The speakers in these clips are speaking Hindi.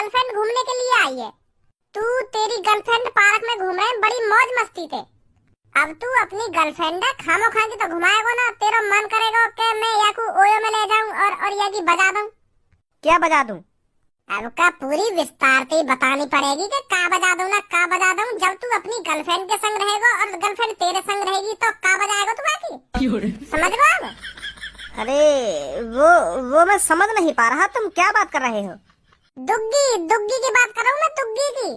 गर्लफ्रेंड घूमने के लिए आई है। तू तेरी गर्लफ्रेंड पार्क में घूम रहे हैं, बड़ी मौज मस्ती थे। अब तू अपनी गर्लफ्रेंड है, खामो खांगी तो घुमाएगा ना। तेरा मन करेगा कि मैं या को ओयो में ले जाऊं और या की बजा दूं। क्या बजा दूं? अब का पूरी विस्तारती बतानी पड़ेगी कि का बजा दूं ना का बजा दूं। जब तू अपनी गर्लफ्रेंड के संग रहेगा और गर्लफ्रेंड तेरे संग रहेगी तो का बजाएगा तू बाकी? समझ रहे हो? अरे वो मैं समझ नहीं पा रहा, तुम क्या बात कर रहे हो? दुग्गी दुग्गी की बात कर रहा हूँ मैं, दुग्गी की।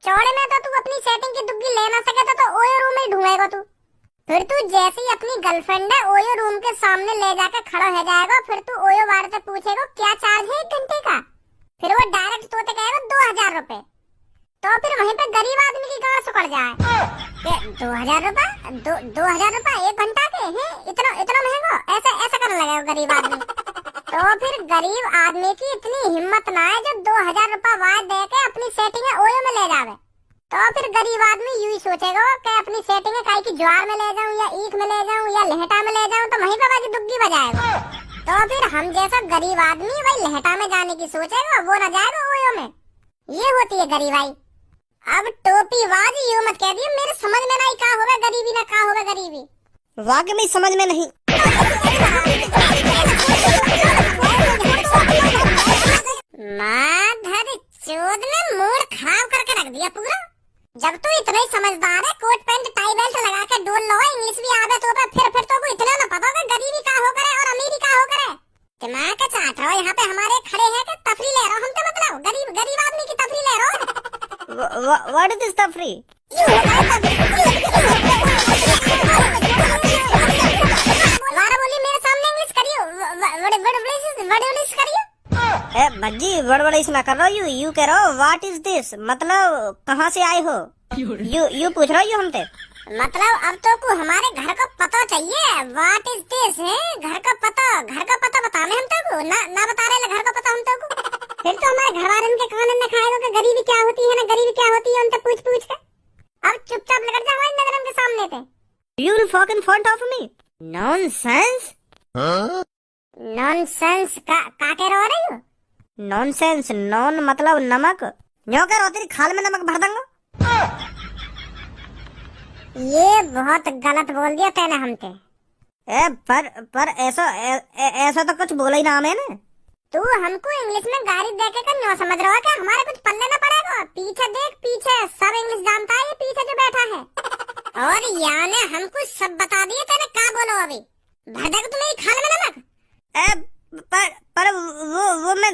चौड़े में तो तू अपनी सेटिंग की दुग्गी ले ना सके तो ओयो रूम में ढूंढेगा तू। फिर तू जैसे ही अपनी गर्लफ्रेंड है ओयो रूम के सामने ले जाकर खड़ा हो जाएगा। फिर तू ओयो वाले से पूछेगा क्या चार्ज है 1 घंटे का। फिर वो डायरेक्ट तोते कहेगा 2000 रुपए। तो फिर वहीं पे गरीब आदमी की कहाँ सुकड़ जाए। 2000 रुपए 2000 रुपए 1 घंटा के हैं? इतना महंगा? ऐसा करने लगेगा गरीब आदमी। तो फिर गरीब आदमी की इतनी हिम्मत ना है जो 2000 रुपए वाय दे के अपनी सेटिंग ओयो में ले जावे। तो फिर गरीब आदमी यूं ही सोचेगा कि अपनी सेटिंग काई की ज्वार में ले जाऊं या ईख में ले जाऊं या लहटा में ले जाऊं, तो वहीं पे बाकी दुग्गी बजाएगा। तो फिर हम जैसा गरीब आदमी वही लहटा में जाने की सोचेगा, वो ना जाएगा ओयो में। ये होती है गरीबाई। अब टोपी बाज यूं मत कह दियो, मेरे समझ में नहीं का होवे गरीबी ना का होवे गरीबी। वाकई में समझ में नहीं। माधर चोद ने मूड खराब करके रख दिया पूरा। जब तू इतना ही समझदार है, कोट पैंट टाई बेल्ट लगा के डोल लो, इंग्लिश भी आवे तो फिर तो को इतना ना पता होगा गरीबी का हो करे और अमीरी का हो करे। दिमाग का चाट रहो, यहाँ पे हमारे खड़े हैं कि तफरी ले रहो हम तो, मतलब गरीब आदमी की तफरी ले रहो। व्हाट इज दिस तफरी? मेरे सामने इंग्लिश करियो, वर्ड करियो। ए भज्जी बड़बड़ाई ना कर रहा, यू कह रहा हो व्हाट इज दिस, मतलब कहाँ से आए हो? यू पूछ रहा हो हमसे? मतलब अब तो को हमारे घर का पता चाहिए। व्हाट इज दिस है घर का पता बताने हम तो ना बता रहे घर का पता हम तो। फिर तो हमारे घर वाले के कान में खाएगा कि गरीबी क्या होती है ना गरीबी क्या होती है, उनसे पूछ के। अब चुपचाप निकल जा हमारी नजर के सामने से। You will fuck in front of me. Nonsense. Nonsense का कह रहे हो? नॉनसेंस, नॉन मतलब नमक। न्यो कह रहा तेरी खाल में नमक भर दूंगा। ये बहुत गलत बोल दिया तैने हमसे। पर ऐसा तो कुछ बोला ही ना मैंने। तू हमको इंग्लिश में गाली देके का न्यो समझ रहा है कि हमारे कुछ पल्ले ना पड़ेगा। पीछे देख, पीछे सब इंग्लिश जानता है, ये पीछे जो बैठा है। और याने हमको सब बता दिए तेने क्या बोलो अभी। भर देगा तुम्हें खाल में नमक। पर वो मैं